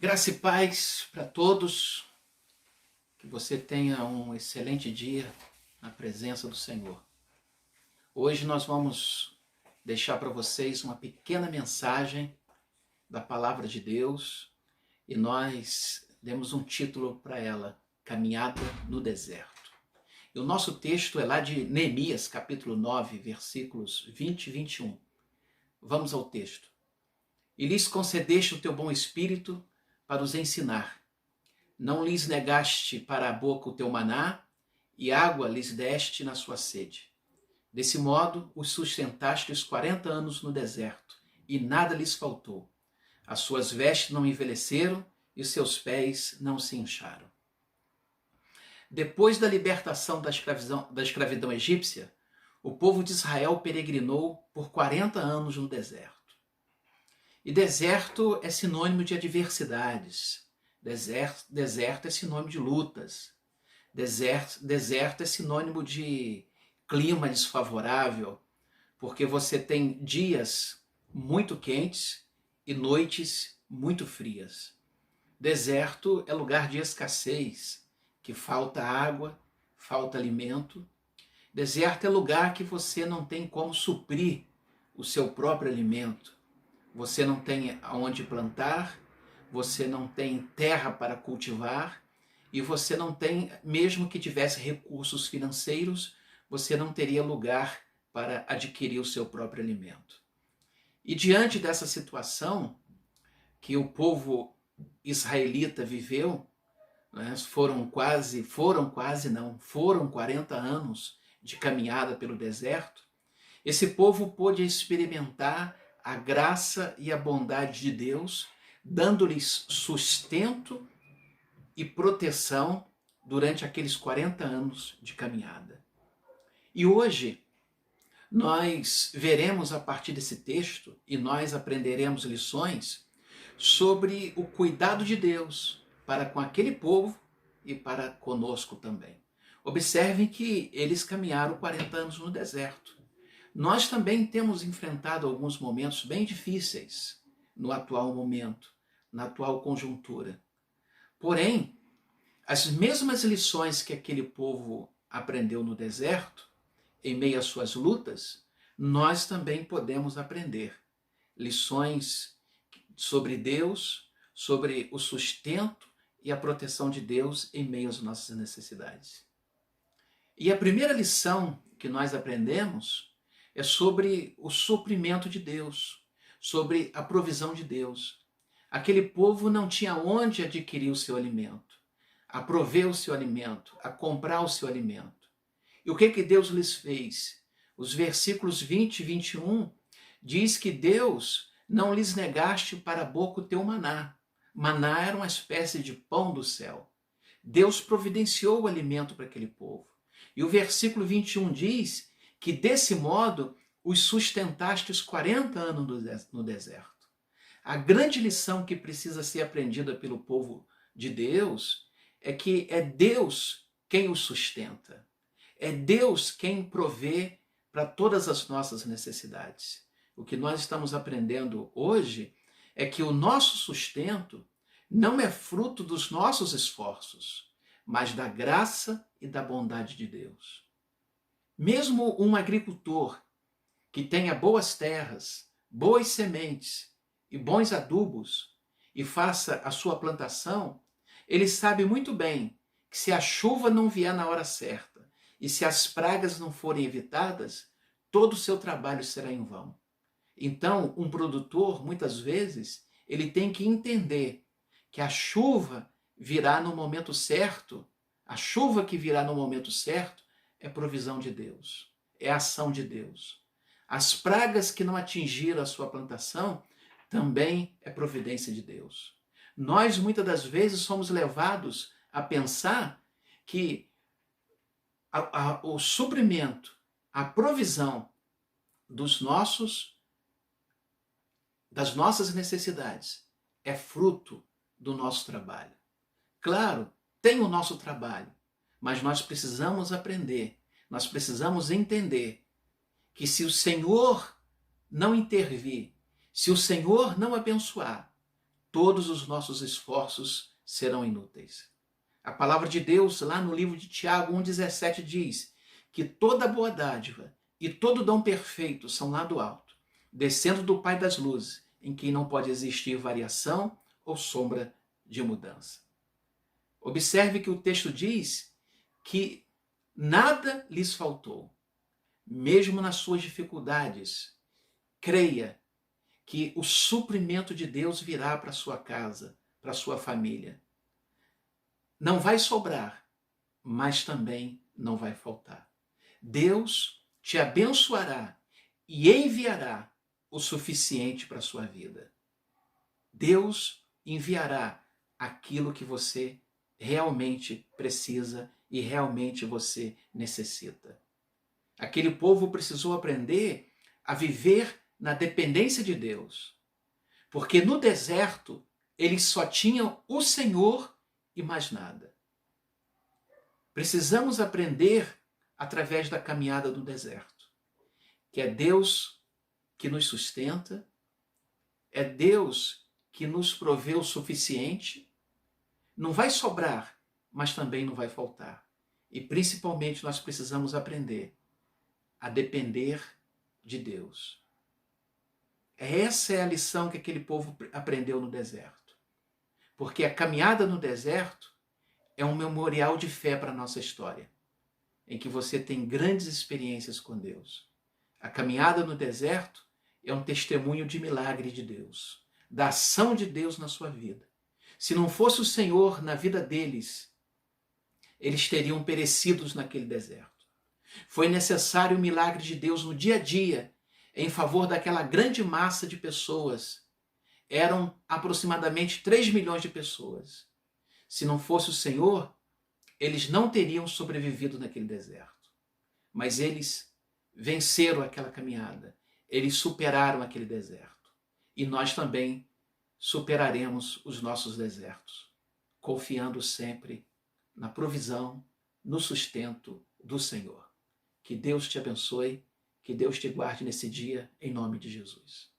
Graça e paz para todos, que você tenha um excelente dia na presença do Senhor. Hoje nós vamos deixar para vocês uma pequena mensagem da Palavra de Deus e nós demos um título para ela, Caminhada no Deserto. E o nosso texto é lá de Neemias, capítulo 9, versículos 20 e 21. Vamos ao texto. E lhes concedeste o teu bom espírito para os ensinar. Não lhes negaste para a boca o teu maná, e água lhes deste na sua sede. Desse modo os sustentaste os 40 anos no deserto, e nada lhes faltou. As suas vestes não envelheceram, e os seus pés não se incharam. Depois da libertação da escravidão egípcia, o povo de Israel peregrinou por 40 anos no deserto. E deserto é sinônimo de adversidades. Deserto é sinônimo de lutas. Deserto é sinônimo de clima desfavorável, porque você tem dias muito quentes e noites muito frias. Deserto é lugar de escassez, que falta água, falta alimento. Deserto é lugar que você não tem como suprir o seu próprio alimento. Você não tem aonde plantar, você não tem terra para cultivar e você não tem, mesmo que tivesse recursos financeiros, você não teria lugar para adquirir o seu próprio alimento. E diante dessa situação que o povo israelita viveu, né, foram 40 anos de caminhada pelo deserto, esse povo pôde experimentar a graça e a bondade de Deus, dando-lhes sustento e proteção durante aqueles 40 anos de caminhada. E hoje nós veremos a partir desse texto e nós aprenderemos lições sobre o cuidado de Deus para com aquele povo e para conosco também. Observem que eles caminharam 40 anos no deserto. Nós também temos enfrentado alguns momentos bem difíceis no atual momento, na atual conjuntura. Porém, as mesmas lições que aquele povo aprendeu no deserto, em meio às suas lutas, nós também podemos aprender lições sobre Deus, sobre o sustento e a proteção de Deus em meio às nossas necessidades. E a primeira lição que nós aprendemos é sobre o suprimento de Deus, sobre a provisão de Deus. Aquele povo não tinha onde adquirir o seu alimento, a prover o seu alimento, a comprar o seu alimento. E o que Deus lhes fez? Os versículos 20 e 21 diz que Deus não lhes negaste para a boca o teu maná. Maná era uma espécie de pão do céu. Deus providenciou o alimento para aquele povo. E o versículo 21 diz que desse modo os sustentaste os 40 anos no deserto. A grande lição que precisa ser aprendida pelo povo de Deus é que é Deus quem os sustenta. É Deus quem provê para todas as nossas necessidades. O que nós estamos aprendendo hoje é que o nosso sustento não é fruto dos nossos esforços, mas da graça e da bondade de Deus. Mesmo um agricultor que tenha boas terras, boas sementes e bons adubos e faça a sua plantação, ele sabe muito bem que se a chuva não vier na hora certa e se as pragas não forem evitadas, todo o seu trabalho será em vão. Então, um produtor, muitas vezes, ele tem que entender que a chuva virá no momento certo, a chuva que virá no momento certo é provisão de Deus, é ação de Deus. As pragas que não atingiram a sua plantação também é providência de Deus. Nós, muitas das vezes, somos levados a pensar que o suprimento, a provisão das nossas necessidades é fruto do nosso trabalho. Claro, tem o nosso trabalho, mas nós precisamos aprender, nós precisamos entender que se o Senhor não intervir, se o Senhor não abençoar, todos os nossos esforços serão inúteis. A palavra de Deus, lá no livro de Tiago 1,17, diz que toda boa dádiva e todo dom perfeito são lá do alto, descendo do Pai das luzes, em quem não pode existir variação ou sombra de mudança. Observe que o texto diz que nada lhes faltou, mesmo nas suas dificuldades. Creia que o suprimento de Deus virá para sua casa, para sua família. Não vai sobrar, mas também não vai faltar. Deus te abençoará e enviará o suficiente para a sua vida. Deus enviará aquilo que você realmente precisa e realmente você necessita. Aquele povo precisou aprender a viver na dependência de Deus, porque no deserto eles só tinham o Senhor e mais nada. Precisamos aprender através da caminhada do deserto, que é Deus que nos sustenta, é Deus que nos provê o suficiente. Não vai sobrar, mas também não vai faltar. E principalmente nós precisamos aprender a depender de Deus. Essa é a lição que aquele povo aprendeu no deserto. Porque a caminhada no deserto é um memorial de fé para a nossa história, em que você tem grandes experiências com Deus. A caminhada no deserto é um testemunho de milagre de Deus, da ação de Deus na sua vida. Se não fosse o Senhor na vida deles, eles teriam perecidos naquele deserto. Foi necessário o milagre de Deus no dia a dia, em favor daquela grande massa de pessoas. Eram aproximadamente 3 milhões de pessoas. Se não fosse o Senhor, eles não teriam sobrevivido naquele deserto. Mas eles venceram aquela caminhada. Eles superaram aquele deserto. E nós também superaremos os nossos desertos, confiando sempre na provisão, no sustento do Senhor. Que Deus te abençoe, que Deus te guarde nesse dia, em nome de Jesus.